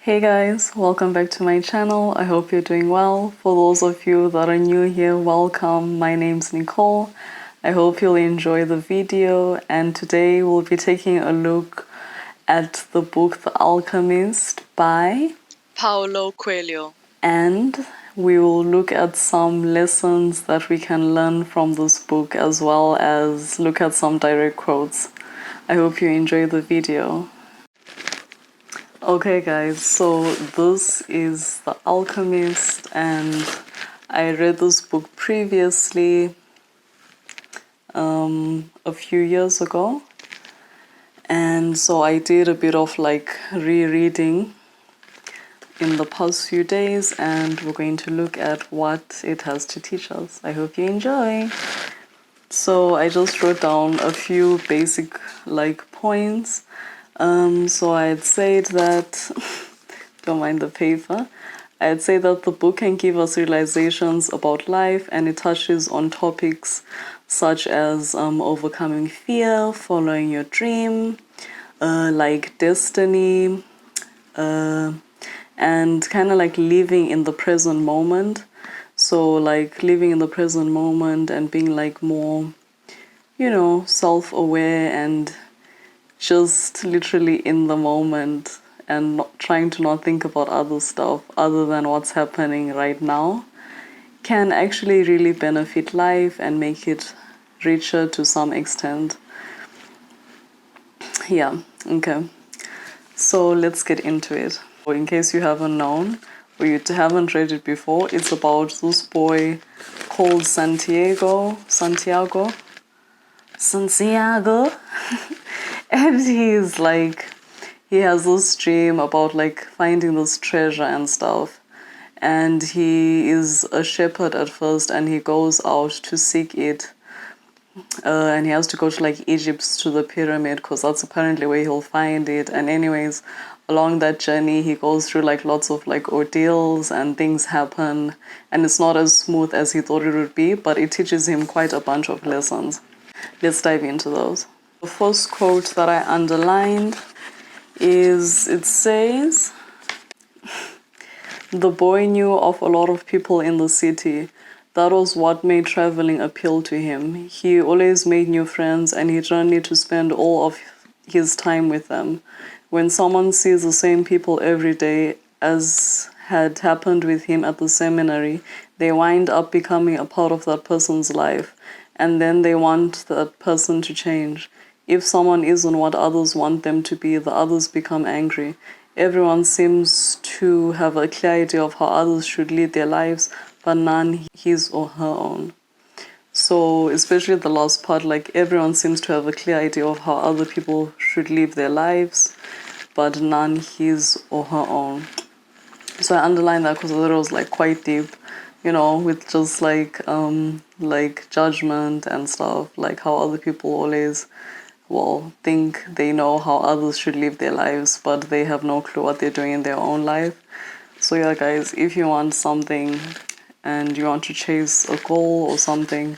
Hey guys, welcome back to my channel. I hope you're doing well. For those of you that are new here, welcome. My name's Nicole. I hope you'll enjoy the video, and today we'll be taking a look at the book The Alchemist by Paulo Coelho. And we will look at some lessons that we can learn from this book, as well as look at some direct quotes. I hope you enjoy the video. Okay guys, so this is The Alchemist, and I read this book previously a few years ago, and so I did a bit of like rereading in the past few days, and we're going to look at what it has to teach us. I hope you enjoy. So I just wrote down a few basic like points. So I'd say that don't mind the paper. I'd say that the book can give us realizations about life, and it touches on topics such as overcoming fear, following your dream, like destiny, and kind of like living in the present moment. So like living in the present moment and being like more, self-aware and just literally in the moment, and not trying to not think about other stuff other than what's happening right now, can actually really benefit life and make it richer to some extent. Yeah, okay. So let's get into it. In case you haven't known or you haven't read it before, it's about this boy called Santiago. And he's like, he has this dream about like finding this treasure and stuff. And he is a shepherd at first, and he goes out to seek it. And he has to go to like Egypt to the pyramid, because that's apparently where he'll find it. And anyways, along that journey he goes through like lots of like ordeals, and things happen, and it's not as smooth as he thought it would be, but it teaches him quite a bunch of lessons. Let's dive into those. The first quote that I underlined is, it says, "The boy knew of a lot of people in the city. That was what made traveling appeal to him. He always made new friends, and he didn't need to spend all of his time with them. When someone sees the same people every day, as had happened with him at the seminary, they wind up becoming a part of that person's life, and then they want that person to change. If someone isn't what others want them to be, the others become angry. Everyone seems to have a clear idea of how others should lead their lives, but none his or her own." So especially the last part, like everyone seems to have a clear idea of how other people should live their lives, but none his or her own. So I underlined that because I thought it was like quite deep, with just like judgment and stuff, like how other people always think they know how others should live their lives, but they have no clue what they're doing in their own life. So yeah guys, if you want something and you want to chase a goal or something,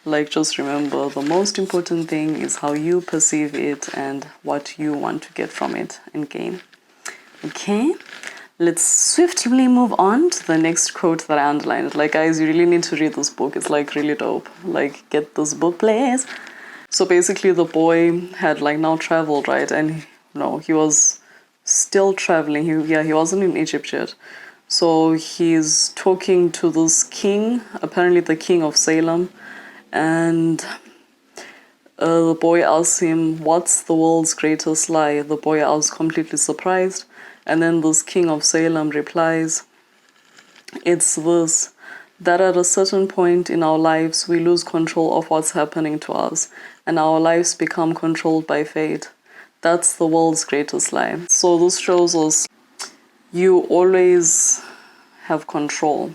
like just remember the most important thing is how you perceive it and what you want to get from it and gain. Okay, let's swiftly move on to the next quote that I underlined. Like guys, you really need to read this book. It's like really dope. Like get this book please. So basically the boy had like now traveled, right? And he was still traveling. He wasn't in Egypt yet. So he's talking to this king, apparently the king of Salem, and the boy asks him, "What's the world's greatest lie?" The boy asks, completely surprised, and then this king of Salem replies, "It's this, that at a certain point in our lives we lose control of what's happening to us, and our lives become controlled by fate. That's the world's greatest lie." So this shows us you always have control.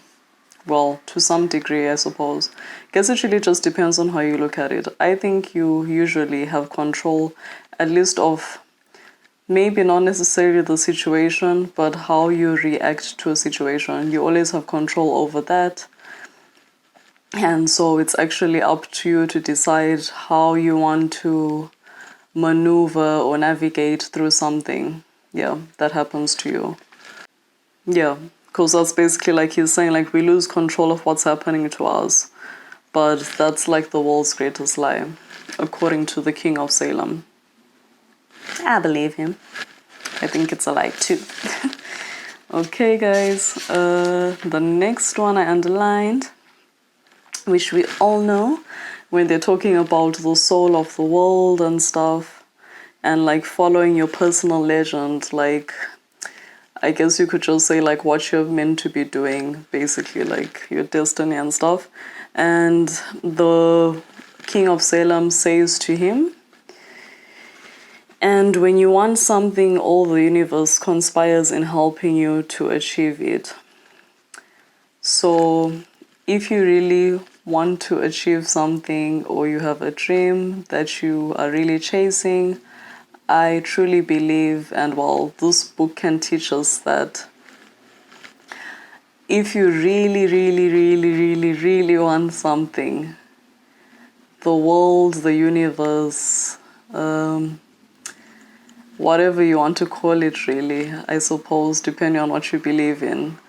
Well, to some degree, I suppose. Guess it really just depends on how you look at it. I think you usually have control, at least of maybe not necessarily the situation, but how you react to a situation. You always have control over that. And so it's actually up to you to decide how you want to maneuver or navigate through something, that happens to you. Yeah, because that's basically like he's saying, like, we lose control of what's happening to us. But that's like the world's greatest lie, according to the King of Salem. I believe him. I think it's a lie too. Okay, guys, the next one I underlined, which we all know, when they're talking about the soul of the world and stuff, and like following your personal legend, like, I guess you could just say like what you're meant to be doing, basically, like your destiny and stuff. And the King of Salem says to him, and when you want something, all the universe conspires in helping you to achieve it. So if you really want to achieve something, or you have a dream that you are really chasing, I truly believe, and well, this book can teach us that if you really, really, really, really, really want something, the world, the universe, whatever you want to call it, really, I suppose, depending on what you believe in,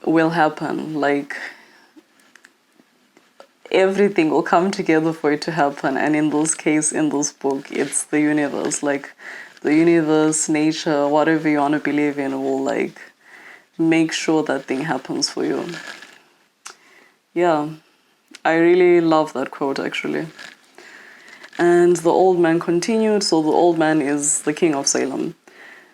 will happen. Like, everything will come together for it to happen. And in this case, in this book, it's the universe. Like, the universe, nature, whatever you want to believe in will, like, make sure that thing happens for you. Yeah, I really love that quote, actually. And the old man continued. So the old man is the King of Salem.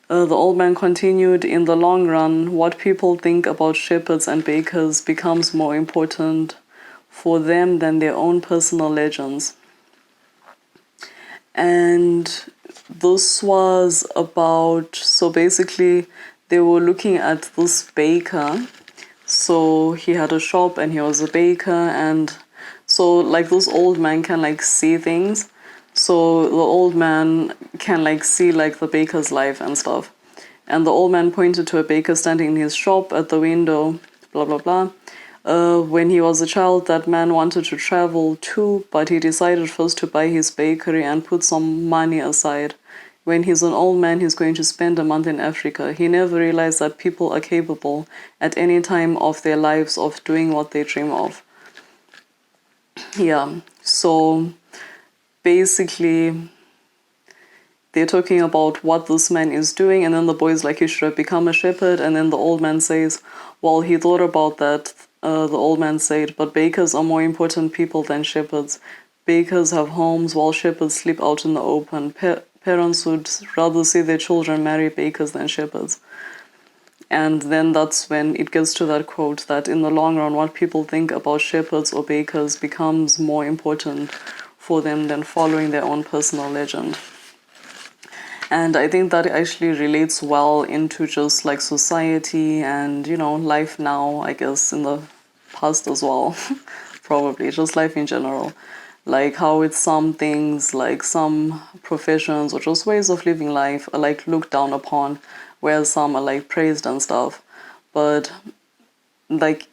The old man continued, in the long run, what people think about shepherds and bakers becomes more important for them than their own personal legends. And this was about, so basically, they were looking at this baker. So he had a shop and he was a baker, and so like this old man can like see things. So the old man can like see like the baker's life and stuff. And the old man pointed to a baker standing in his shop at the window, blah blah blah. When he was a child, that man wanted to travel too, but he decided first to buy his bakery and put some money aside. When he's an old man, he's going to spend a month in Africa. He never realized that people are capable at any time of their lives of doing what they dream of. Yeah, so basically, they're talking about what this man is doing, and then the boy's like, he should have become a shepherd. And then the old man says, well, he thought about that. The old man said, but bakers are more important people than shepherds. Bakers have homes while shepherds sleep out in the open. Parents would rather see their children marry bakers than shepherds. And then that's when it gets to that quote that in the long run, what people think about shepherds or bakers becomes more important for them than following their own personal legend. And I think that actually relates well into just like society and, you know, life now, I guess, in the past as well. Probably just life in general. Like how it's some things, like some professions or just ways of living life are like looked down upon, whereas some are like praised and stuff. But like,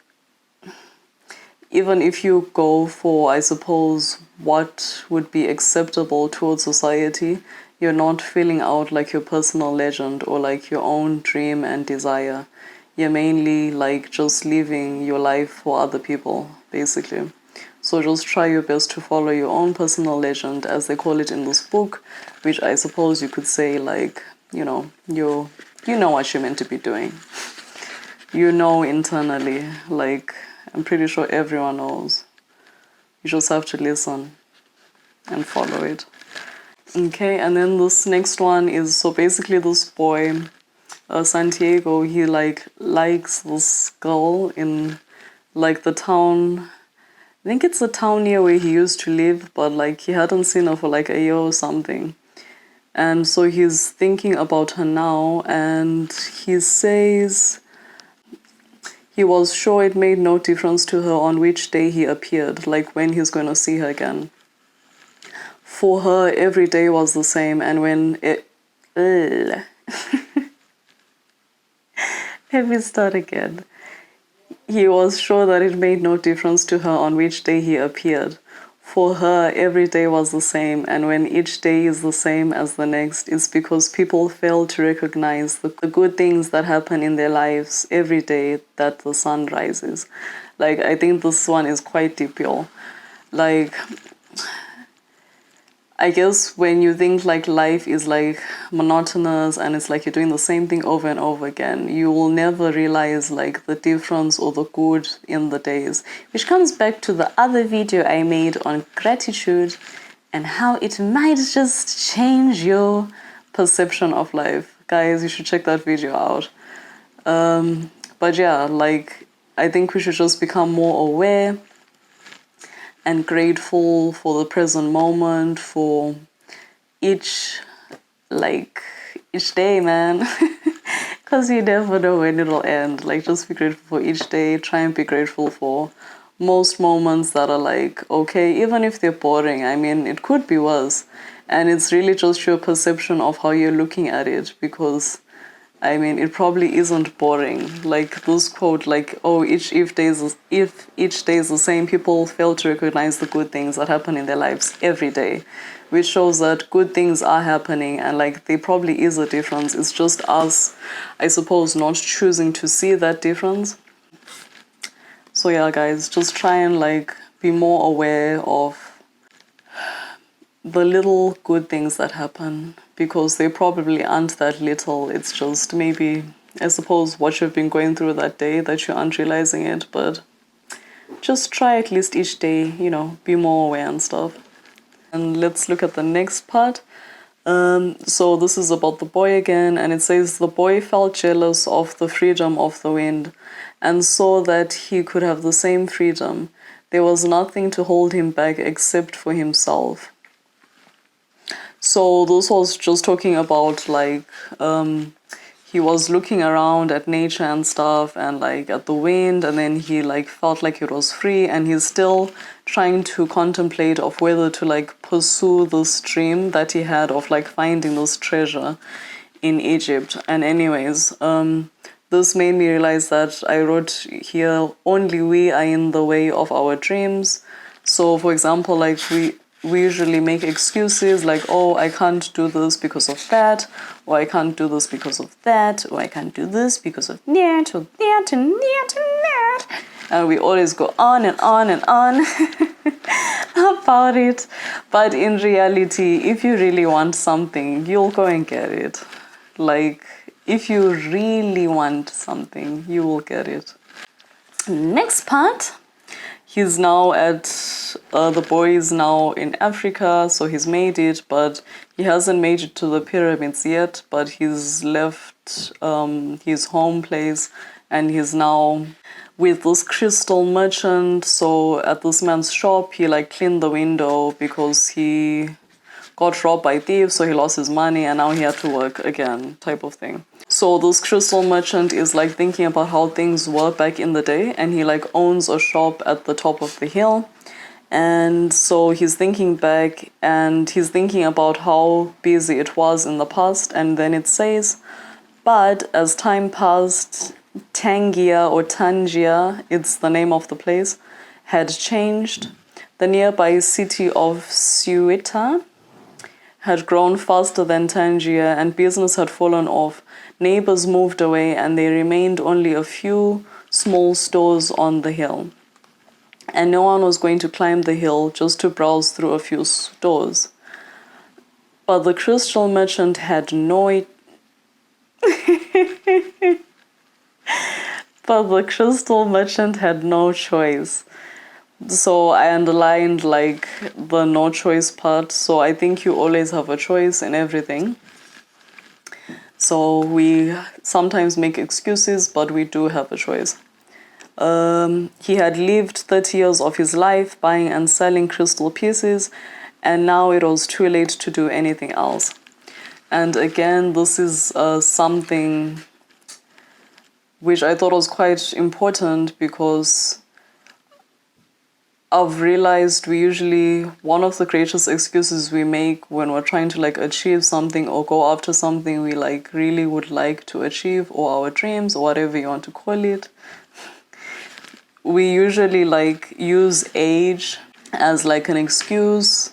even if you go for, I suppose, what would be acceptable towards society, you're not filling out like your personal legend or like your own dream and desire. You're mainly like just living your life for other people, basically. So just try your best to follow your own personal legend, as they call it in this book, which I suppose you could say like, you know, you know what you're meant to be doing. You know internally, like I'm pretty sure everyone knows. You just have to listen and follow it. Okay, and then this next one is, so basically this boy, Santiago, he like likes this girl in like the town. I think it's the town near where he used to live, but like he hadn't seen her for like a year or something. And so he's thinking about her now, and he says he was sure it made no difference to her on which day he appeared, like when he's going to see her again. For her, every day was the same, and when it... Let me start again. He was sure that it made no difference to her on which day he appeared. for her, every day was the same, and when each day is the same as the next, it's because people fail to recognize the good things that happen in their lives every day that the sun rises. Like, I think this one is quite deep, y'all. Like, I guess when you think like life is like monotonous and it's like you're doing the same thing over and over again, you will never realize like the difference or the good in the days. Which comes back to the other video I made on gratitude and how it might just change your perception of life. Guys, you should check that video out. But yeah, like I think we should just become more aware and grateful for the present moment, for each day, man. Because you never know when it'll end. Like, just be grateful for each day. Try and be grateful for most moments that are like okay, even if they're boring. I mean, it could be worse, and it's really just your perception of how you're looking at it, because I mean, it probably isn't boring. Like this quote, like, oh, if each day is the same, people fail to recognize the good things that happen in their lives every day, which shows that good things are happening, and like there probably is a difference. It's just us, I suppose, not choosing to see that difference. So yeah, guys, just try and like be more aware of the little good things that happen, because they probably aren't that little. It's just maybe, I suppose, what you've been going through that day that you aren't realizing it. But just try at least each day, you know, be more aware and stuff. And let's look at the next part. So this is about the boy again, and it says the boy felt jealous of the freedom of the wind and saw that he could have the same freedom. There was nothing to hold him back except for himself. So this was just talking about like he was looking around at nature and stuff and like at the wind, and then he like felt like it was free, and he's still trying to contemplate of whether to like pursue this dream that he had of like finding this treasure in Egypt. And anyways, this made me realize that I wrote here, only we are in the way of our dreams. So for example, like we usually make excuses like, oh, I can't do this because of that, or I can't do this because of that, or I can't do this because of that, or that, and that, and that. And we always go on and on and on about it. But in reality, if you really want something, you'll go and get it. Like, if you really want something, you will get it. Next part. He's now the boy is now in Africa, so he's made it, but he hasn't made it to the pyramids yet, but he's left his home place, and he's now with this crystal merchant. So at this man's shop, he like cleaned the window because he got robbed by thieves, so he lost his money and now he had to work again, type of thing. So this crystal merchant is like thinking about how things were back in the day, and he like owns a shop at the top of the hill. And so he's thinking back and he's thinking about how busy it was in the past, and then it says, but as time passed, Tangier or Tangier, it's the name of the place, had changed. The nearby city of Ceuta had grown faster than Tangier, and business had fallen off. Neighbors moved away, and there remained only a few small stores on the hill. And no one was going to climb the hill just to browse through a few stores. But the crystal merchant had no But the crystal merchant had no choice. So I underlined like the no choice part. So I think you always have a choice in everything. So we sometimes make excuses, but we do have a choice. He had lived 30 years of his life buying and selling crystal pieces, and now it was too late to do anything else. And again, this is something which I thought was quite important, because I've realized one of the greatest excuses we make when we're trying to like achieve something or go after something we like really would like to achieve, or our dreams, or whatever you want to call it, we usually like use age as like an excuse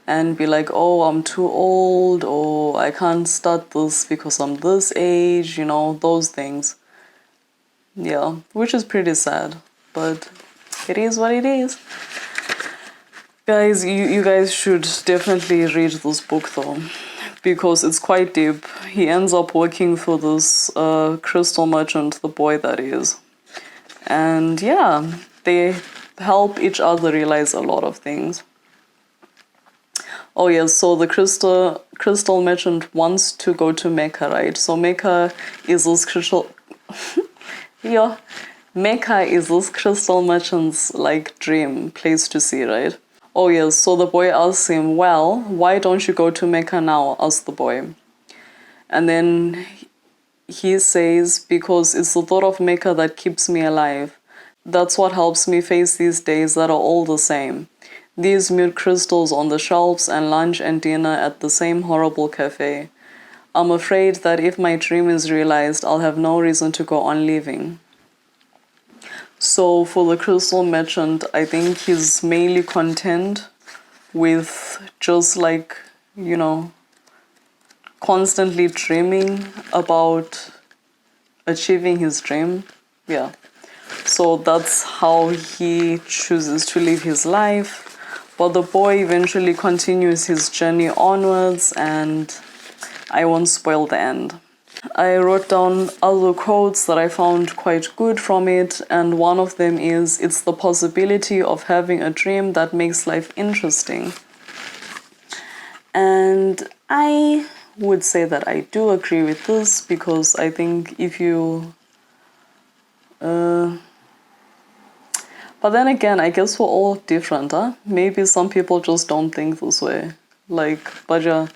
and be like, oh, I'm too old, or I can't start this because I'm this age, those things. Yeah, which is pretty sad, but it is what it is. Guys, you guys should definitely read this book though, because it's quite deep. He ends up working for this crystal merchant, the boy that is. And yeah, they help each other realize a lot of things. Oh yes, so the crystal merchant wants to go to Mecca, right? So Mecca is this crystal yeah. Mecca is this crystal merchant's like dream place to see, right? Oh yes, so the boy asks him, well, why don't you go to Mecca now? Asks the boy. And then he says, because it's the thought of Mecca that keeps me alive. That's what helps me face these days that are all the same. These mute crystals on the shelves and lunch and dinner at the same horrible cafe. I'm afraid that if my dream is realized, I'll have no reason to go on living. So for the crystal merchant, I think he's mainly content with just like, constantly dreaming about achieving his dream. Yeah. So that's how he chooses to live his life. But the boy eventually continues his journey onwards, and I won't spoil the end. I wrote down other quotes that I found quite good from it, and one of them is, it's the possibility of having a dream that makes life interesting. And I would say that I do agree with this, because I think if you but then again, I guess we're all different, huh? Maybe some people just don't think this way. But yeah,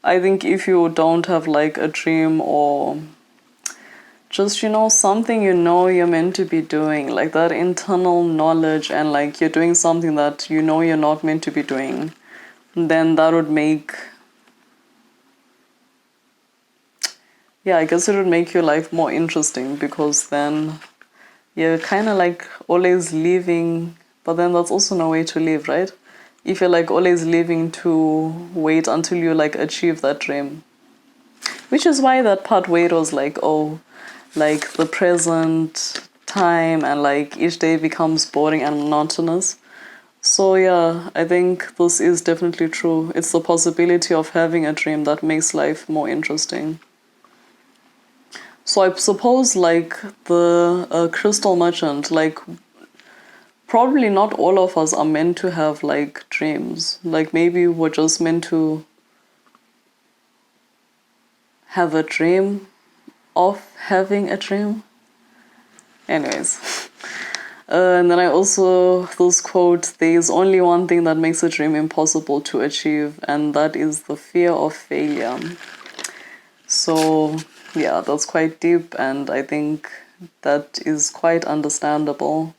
I think if you don't have like a dream, or just, something you're meant to be doing, like that internal knowledge, and like you're doing something that you're not meant to be doing, then that would make, yeah, I guess it would make your life more interesting, because then you're kind of like always living, but then that's also no way to live, right? If you're like always living to wait until you like achieve that dream. Which is why that part where it was like, oh, like the present time and like each day becomes boring and monotonous. So yeah, I think this is definitely true. It's the possibility of having a dream that makes life more interesting. So I suppose like the crystal merchant, like probably not all of us are meant to have like dreams. Like maybe we're just meant to have a dream of having a dream. Anyways. And then I also, this quote, there is only one thing that makes a dream impossible to achieve, and that is the fear of failure. So yeah, that's quite deep, and I think that is quite understandable.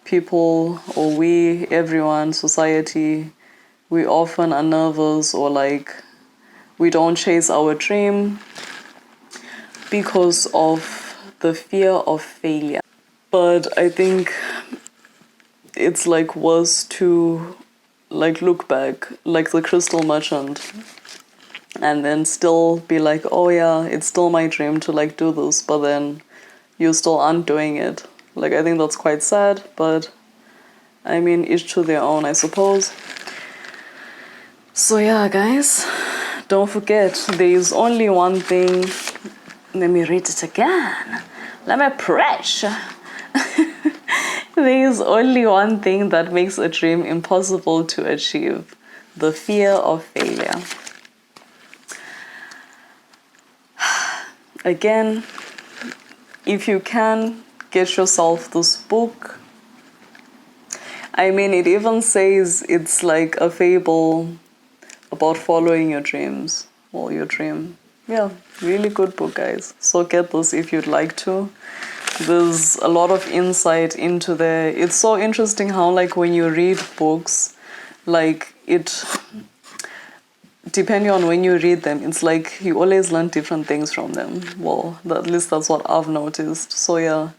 People, or we, everyone, society, we often are nervous, or like we don't chase our dream because of the fear of failure. But I think it's like worse to like look back like the crystal merchant and then still be like, oh yeah, it's still my dream to like do this, but then you still aren't doing it. Like I think that's quite sad, but I mean, each to their own, I suppose. So yeah, guys, don't forget, there is only one thing. Let me read it again. Let me preach. There is only one thing that makes a dream impossible to achieve: the fear of failure. Again, if you can, get yourself this book. I mean, it even says it's like a fable about following your dreams or your dream. Yeah, really good book, guys. So get this if you'd like to. There's a lot of insight into there. It's so interesting how like when you read books, like it, depending on when you read them, it's like you always learn different things from them. Well, at least that's what I've noticed. So yeah,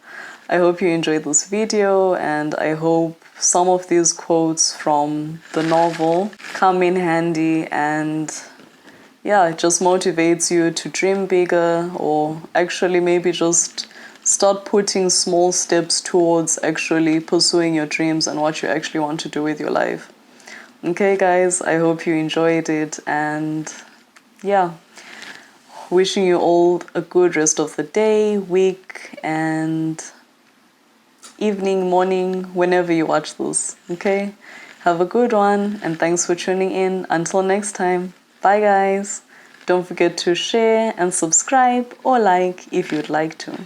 I hope you enjoyed this video, and I hope some of these quotes from the novel come in handy and yeah, it just motivates you to dream bigger, or actually maybe just start putting small steps towards actually pursuing your dreams and what you actually want to do with your life. Okay, guys, I hope you enjoyed it, and yeah, wishing you all a good rest of the day, week, and evening, morning, whenever you watch this. Okay, have a good one, and thanks for tuning in. Until next time, bye, guys. Don't forget to share and subscribe or like if you'd like to.